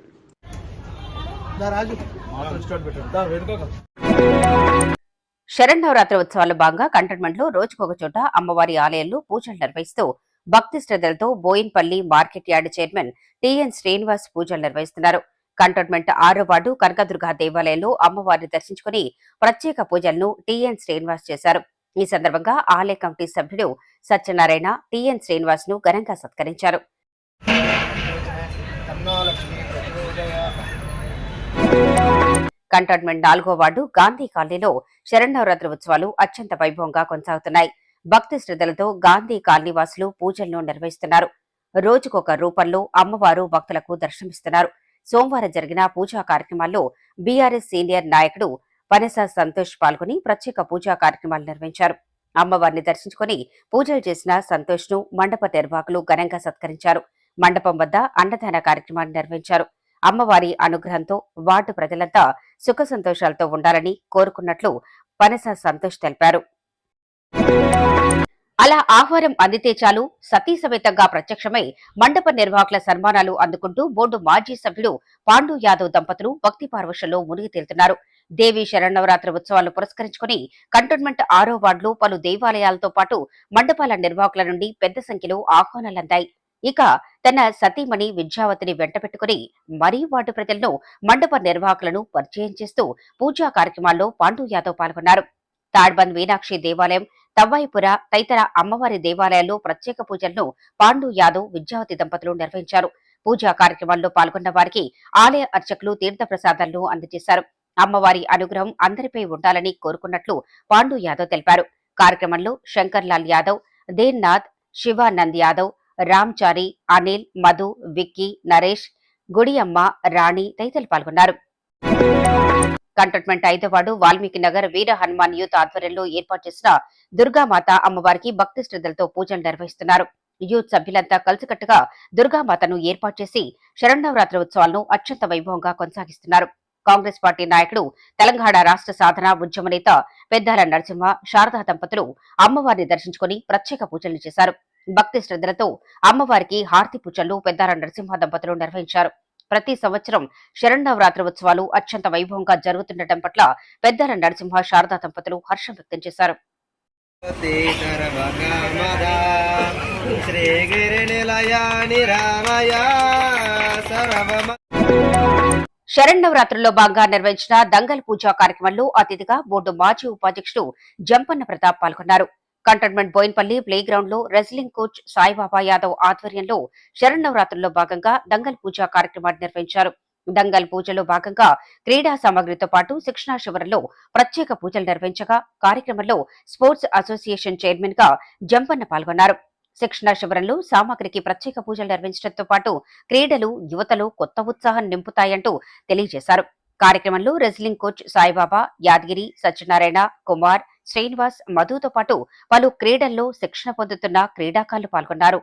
శరన్నవరాత్రి ఉత్సవాల్లో భాగంగా కంటోన్మెంట్ లో రోజుకొక చోట అమ్మవారి ఆలయంలో పూజలు నిర్వహిస్తూ భక్తి శ్రద్ధలతో Bowenpally market yard chairman TN Srinivas పూజలు నిర్వహిస్తున్నారు. కంటోన్మెంట్ 6వ వార్డు కనకదుర్గ దేవాలయంలో అమ్మవారిని దర్శించుకుని ప్రత్యేక పూజలను టిఎన్ శ్రీనివాస్ చేశారు. ఈ సందర్భంగా ఆలయ కమిటీ సభ్యుడు సత్యనారాయణ టిఎన్ శ్రీనివాస్ ను ఘనంగా సత్కరించారు. కంటోన్మెంట్ 4వ వార్డు గాంధీ కాలనీలో శరన్నవరాత్రి ఉత్సవాలు అత్యంత వైభవంగా కొనసాగుతున్నాయి. భక్తి శ్రద్ధలతో గాంధీ కాలనీ వాసులు పూజలను నిర్వహిస్తున్నారు. రోజుకొక రూపంలో అమ్మవారు భక్తులకు దర్శనమిస్తున్నారు. సోమవారం జరిగిన పూజా కార్యక్రమాల్లో బీఆర్ఎస్ సీనియర్ నాయకుడు పనస సంతోష్ పాల్గొని ప్రత్యేక పూజా కార్యక్రమాలు నిర్వహించారు. అమ్మవారిని దర్శించుకుని పూజలు చేసిన సంతోష్ ను మండప నిర్వాహకులు ఘనంగా సత్కరించారు. మండపం వద్ద అన్నదాన కార్యక్రమాన్ని నిర్వహించారు. అమ్మవారి అనుగ్రహంతో వార్డు ప్రజలంతా సుఖ సంతోషాలతో ఉండాలని కోరుకున్నట్లు పనస సంతోష్ తెలిపారు. అలా ఆహ్వానం అందితే చాలు సతీ సమేతంగా ప్రత్యక్షమై మండప నిర్వాహకుల సన్మానాలు అందుకుంటూ బోర్డు మాజీ సభ్యుడు పాండు యాదవ్ దంపతులు భక్తి పార్వశంలో మునిగి తేలుతున్నారు. దేవి శరన్నవరాత్రి ఉత్సవాలను పురస్కరించుకుని కంటోన్మెంట్ 6వ వార్డులో పలు దేవాలయాలతో పాటు మండపాల నిర్వాహకుల నుండి పెద్ద సంఖ్యలో ఆహ్వానాలందాయి. ఇక తన సతీమణి విద్యావతిని వెంటబెట్టుకుని మరీ వార్డు ప్రజలను మండప నిర్వాహకులను పరిచయం చేస్తూ పూజా కార్యక్రమాల్లో పాండు యాదవ్ పాల్గొన్నారు. తాడ్బంద్ మీనాక్షి దేవాలయం, తవ్వాయిపుర తదితర అమ్మవారి దేవాలయాల్లో ప్రత్యేక పూజలను పాండు యాదవ్, విద్యావతి దంపతులు నిర్వహించారు. పూజా కార్యక్రమాల్లో పాల్గొన్న వారికి ఆలయ అర్చకులు తీర్థ ప్రసాదాలను అందజేశారు. అమ్మవారి అనుగ్రహం అందరిపై ఉండాలని కోరుకున్నట్లు పాండు యాదవ్ తెలిపారు. కార్యక్రమంలో శంకర్ లాల్ యాదవ్, దేన్నాథ్, శివానంద్ యాదవ్, రామ్చారి, అనిల్, మధు, విక్కీ, నరేష్, గుడియమ్మ, రాణి తదితరులు పాల్గొన్నారు. కంటోన్మెంట్ 5వ వార్డు వాల్మీకి నగర్ వీర హనుమాన్ యూత్ ఆధ్వర్యంలో ఏర్పాటు చేసిన దుర్గామాత అమ్మవారికి భక్తి శ్రద్ధలతో పూజలు నిర్వహిస్తున్నారు. యూత్ సభ్యులంతా కలిసికట్టుగా దుర్గామాతను ఏర్పాటు చేసి శరన్నవరాత్రి ఉత్సవాలను అత్యంత వైభవంగా కొనసాగిస్తున్నారు. కాంగ్రెస్ పార్టీ నాయకుడు, తెలంగాణ రాష్ట్ర సాధన ఉద్యమ నేత పెద్దాల నరసింహ, శారదా దంపతులు అమ్మవారిని దర్శించుకుని ప్రత్యేక పూజలు చేశారు. భక్తి శ్రద్ధలతో అమ్మవారికి హారతి పూజలు పెద్దాల నరసింహ దంపతులు నిర్వహించారు. ప్రతి సంవత్సరం శరన్నవరాత్రి ఉత్సవాలు అత్యంత వైభవంగా జరుగుతుండటం పట్ల పెద్దాల నరసింహ, శారదా దంపతులు హర్షం వ్యక్తం చేశారు. శరన్నవరాత్రుల్లో భాగంగా నిర్వహించిన దంగల్ పూజా కార్యక్రమంలో అతిథిగా బోర్డు మాజీ ఉపాధ్యక్షుడు జంపన్న ప్రతాప్ పాల్గొన్నారు. కంటోన్మెంట్ బోయిన్పల్లి ప్లే గ్రౌండ్ లో రెజ్లింగ్ కోచ్ సాయిబాబా యాదవ్ ఆధ్వర్యంలో శరన్నవరాత్రుల్లో భాగంగా దంగల్ పూజా కార్యక్రమాన్ని నిర్వహించారు. దంగల్ పూజలో భాగంగా క్రీడా సామగ్రితో పాటు శిక్షణా శిబిరంలో ప్రత్యేక పూజలు నిర్వహించగా కార్యక్రమంలో స్పోర్ట్స్ అసోసియేషన్ చైర్మన్ గా జంపన్న పాల్గొన్నారు. శిక్షణా శిబిరంలో సామగ్రికి ప్రత్యేక పూజలు నిర్వహించడంతో పాటు క్రీడలు యువతలో కొత్త ఉత్సాహం నింపుతాయంటూ తెలియజేశారు. కార్యక్రమంలో రెజ్లింగ్ కోచ్ సాయిబాబా, యాదగిరి, సత్యనారాయణ, కుమార్, శ్రీనివాస్, మధుతో పాటు పలు క్రీడల్లో శిక్షణ పొందుతున్న క్రీడాకారులు పాల్గొన్నారు.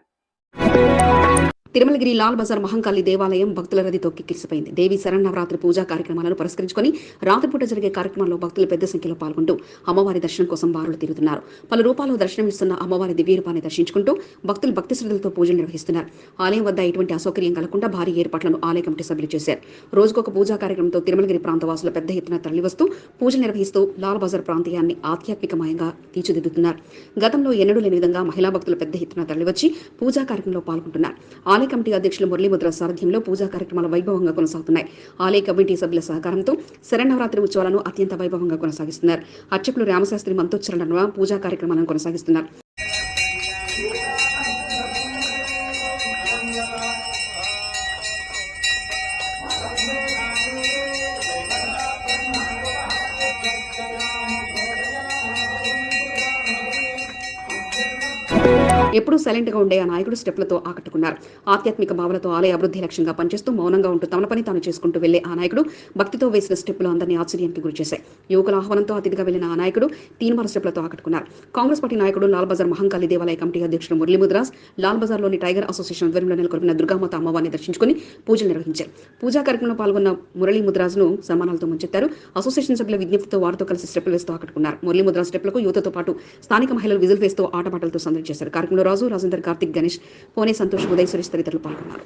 తిరుమలగిరి లాల్ బజార్ మహంకాళి దేవాలయం భక్తుల రద్దీతో కిక్కిరిసిపోయింది. దేవి శరన్నవరాత్రి పూజా కార్యక్రమాలను పురస్కరించుకుని రాత్రిపూట జరిగే కార్యక్రమాల్లో భక్తులు పెద్ద సంఖ్యలో పాల్గొంటూ అమ్మవారి దర్శనం కోసం బారులు తిరుగుతున్నారు. పలు రూపాల్లో దర్శనమిస్తున్న అమ్మవారి దివ్య రూపాన్ని దర్శించుకుంటూ భక్తులు భక్తి శ్రద్ధలతో పూజలు నిర్వహిస్తున్నారు. ఆలయం వద్ద ఎటువంటి అసౌకర్యం కలగకుండా భారీ ఏర్పాట్లను ఆలయ కమిటీ సభ్యులు చేశారు. రోజుకొక పూజా కార్యక్రమంతో తిరుమలగిరి ప్రాంతవాసులు పెద్ద ఎత్తున తరలివస్తూ పూజలు నిర్వహిస్తూ లాల్ బజార్ ప్రాంతీయాన్ని ఆధ్యాత్మికమయంగా తీర్చిదిద్దుతున్నారు. గతంలో ఎన్నడూ లేని విధంగా మహిళా భక్తులు పెద్ద ఎత్తున తరలివచ్చి పూజా కార్యక్రమంలో పాల్గొంటున్నారు. ఆలయ కమిటీ అధ్యక్షులు మురళీముద్ర సారథ్యంలో పూజా కార్యక్రమాలు వైభవంగా కొనసాగుతున్నాయి. ఆలయ కమిటీ సభ్యుల సహకారంతో శరన్నవరాత్రి ఉత్సవాలను అత్యంత వైభవంగా కొనసాగిస్తున్నారు. అర్చకులు రామశాస్త్రి మంతోచ్చరణ పూజా కార్యక్రమాలను కొనసాగిస్తున్నారు. ఎప్పుడూ సైలెంట్ గా ఉండే ఆ నాయకుడు స్టెప్లతో ఆకట్టుకున్నారు. ఆధ్యాత్మిక భావనతో ఆలయ అభివృద్ధి లక్ష్యంగా పనిచేస్తూ మౌనంగా ఉంటూ తమ పని తాను చేసుకుంటూ వెళ్లే ఆ నాయకుడు భక్తితో వేసిన స్టెప్లు అందరినీ ఆశ్చర్యానికి గురిచేశాయి. యువకుల ఆహ్వానంతో అతిథిగా వెళ్లిన ఆ నాయకుడు తీన్మార్ స్టెప్లతో ఆకట్టుకున్నారు. కాంగ్రెస్ పార్టీ నాయకుడు లాల్ బజార్ మహంకాళి దేవాలయ కమిటీ అధ్యక్షుడు మురళీముద్రాస్ లాల్ బజార్లోని టైగర్ అసోసియేషన్ ఆధ్వర్యంలో నెలకొల్పిన దుర్గామాత అమ్మవారిని దర్శించుకుని పూజలు నిర్వహించారు. పూజా కార్యక్రమంలో పాల్గొన్న మురళీముద్రాస్ ను సన్మానాలతో ముంచెత్తారు. అసోసియేషన్ సభ్యుల విజ్ఞప్తితో వారితో కలిసి స్టెప్లు వేస్తూ ఆకట్టుకున్నారు. మురళీముద్రాస్ స్టెప్లకు యువతతో పాటు స్థానిక మహిళలు విజిల్ వేస్తూ ఆటపాటలతో సందడి చేశారు. కార్యక్రమంలో రాజు, రాజేందర్, కార్తిక్, గణేష్, పోనే సంతోష్, ఉదయ్ సురేష్ తదితరులు పాల్గొన్నారు.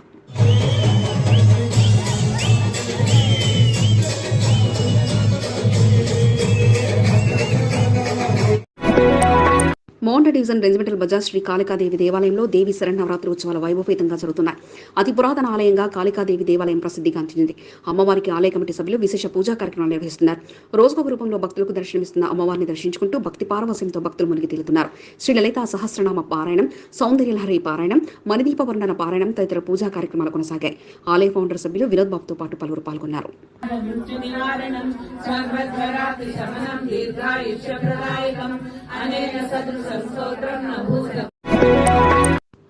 మోండా డివిజన్ రెజిమెంటల్ బజార్ శ్రీ కాళికాదేవి దేవాలయంలో దేవి శరన్నవరాత్రి ఉత్సవాలు వైభవపేతంగా జరుగుతున్నాయి. అతి పురాతన ఆలయంగా కాళికాదేవి దేవాలయం ప్రసిద్ధిగాంచింది. అమ్మవారికి ఆలయ కమిటీ సభ్యులు విశేష పూజా కార్యక్రమాలు నిర్వహిస్తున్నారు. రోజుకొక రూపంలో భక్తులకు దర్శనమిస్తున్న అమ్మవారిని దర్శించుకుంటూ భక్తి పారవశ్యంతో భక్తులు మునిగి తేలుతున్నారు. శ్రీ లలితా సహస్రనామ పారాయణం, సౌందర్యలహరి పారాయణం, మణిదీప వర్ణన పారాయణం తదితర పూజా కార్యక్రమాలు కొనసాగాయి. ఆలయ ఫౌండర్ సభ్యులు వినోద్ బాబుతో పాటు పలువురు పాల్గొన్నారు.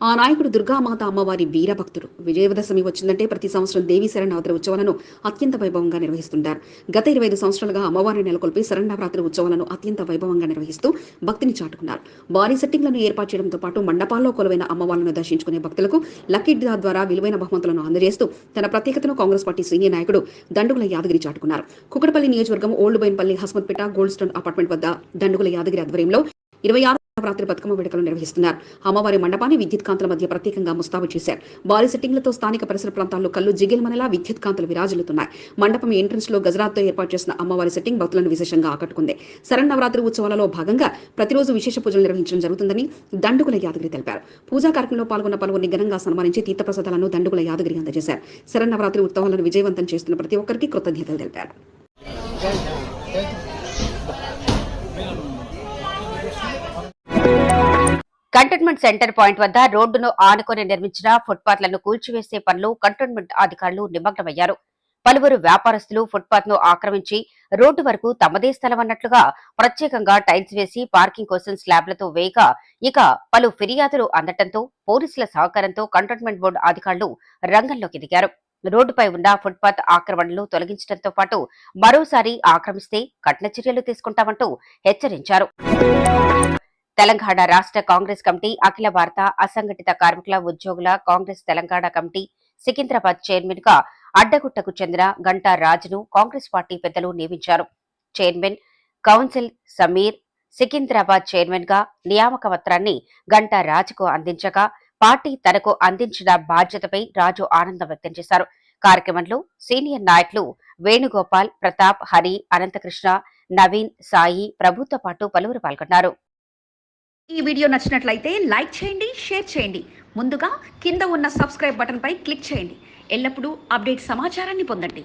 ఆ నాయకుడు దుర్గామాత అమ్మవారి వీరభక్తుడు. విజయదశమి వచ్చిందంటే ప్రతి సంవత్సరం దేవి శరన్నవరాత్రి ఉత్సవాలను అత్యంత వైభవంగా నిర్వహిస్తుంటారు. గత 25 సంవత్సరాలుగా అమ్మవారిని నెలకొల్పి శరన్నవరాత్రి ఉత్సవాలను అత్యంత వైభవంగా నిర్వహిస్తూ భక్తిని చాటుకున్నారు. భారీ సెట్టింగ్లను ఏర్పాటు చేయడంతో పాటు మండపాల్లో కొలువైన అమ్మవార్లను దర్శించుకునే భక్తులకు లక్కీ డ్రా ద్వారా విలువైన బహుమతులను అందజేస్తూ తన ప్రత్యేకతను కాంగ్రెస్ పార్టీ సీనియర్ నాయకుడు దండుగుల యాదగిరి చాటుకున్నారు. కుకటపల్లి నియోజకవర్గం old Boinpally Hasmathpet gold stone apartment వద్ద దండుగుల యాదగిరి ఆధ్వర్యంలో 26 నవరాత్రి బతుకమ్మ వేడుకలు నిర్వహిస్తున్నారు. అమ్మవారి మండపాన్ని విద్యుత్ కాంతుల మధ్య ప్రత్యేకంగా ముస్తాబు చేశారు. భారీ సెట్టింగ్లతో స్థానిక పరిసర ప్రాంతాల్లో కళ్ళు జిగిల్మనేలా విద్యుత్ కాంతులు విరాజిల్లుతున్నాయి. మండపం ఎంట్రన్స్ లో గజరాత్తో ఏర్పాటు చేసిన అమ్మవారి సెట్టింగ్ భక్తులను విశేషంగా ఆకట్టుకుంది. శరన్నవరాత్రి ఉత్సవాలలో భాగంగా ప్రతిరోజు విశేష పూజలు నిర్వహించడం జరుగుతుందని దండుగుల యాదగిరి తెలిపారు. పూజా కార్యక్రమంలో పాల్గొన్న పలువురిని ఘనంగా సన్మానించి తీర్థప్రసాదాలను దండుగుల యాదగిరి అందజేశారు. శరన్నవరాత్రి ఉత్సవాలను విజయవంతం చేస్తున్న ప్రతి ఒక్కరికి కృతజ్ఞతలు తెలిపారు. కంటోన్మెంట్ సెంటర్ పాయింట్ వద్ద రోడ్డును ఆనుకొని నిర్మించిన ఫుట్పాత్లను కూల్చివేసే పనులు కంటోన్మెంట్ అధికారులు నిమగ్నమయ్యారు. పలువురు వ్యాపారస్తులు ఫుట్పాత్ ను ఆక్రమించి రోడ్డు వరకు తమదే స్థలమన్నట్లుగా ప్రత్యేకంగా టైల్స్ వేసి పార్కింగ్ కోసం స్లాబ్లతో వేయగా ఇక పలు ఫిర్యాదులు అందటంతో పోలీసుల సహకారంతో కంటోన్మెంట్ బోర్డు అధికారులు రంగంలోకి దిగారు. రోడ్డుపై ఉన్న ఫుట్పాత్ ఆక్రమణలు తొలగించడంతో పాటు మరోసారి ఆక్రమిస్తే కఠిన చర్యలు తీసుకుంటామంటూ హెచ్చరించారు. తెలంగాణ రాష్ట్ర కాంగ్రెస్ కమిటీ అఖిల భారత అసంఘటిత కార్మికుల ఉద్యోగుల కాంగ్రెస్ తెలంగాణ కమిటీ సికింద్రాబాద్ చైర్మన్ గా అడ్డగుట్టకు చెందిన గంటా రాజును కాంగ్రెస్ పార్టీ పెద్దలు నియమించారు. Chairman council Sameer Secunderabad chairman గా నియామక పత్రాన్ని గంటా రాజుకు అందించగా పార్టీ తనకు అందించిన బాధ్యతపై రాజు ఆనందం వ్యక్తం చేశారు. కార్యక్రమంలో సీనియర్ నాయకులు వేణుగోపాల్, ప్రతాప్, హరి, అనంతకృష్ణ, నవీన్, సాయి, ప్రభుతో పాటు పలువురు పాల్గొన్నారు. ఈ వీడియో నచ్చినట్లయితే లైక్ చేయండి, షేర్ చేయండి. ముందుగా కింద ఉన్న సబ్స్క్రైబ్ బటన్ పై క్లిక్ చేయండి. ఎల్లప్పుడూ అప్డేట్ సమాచారాన్ని పొందండి.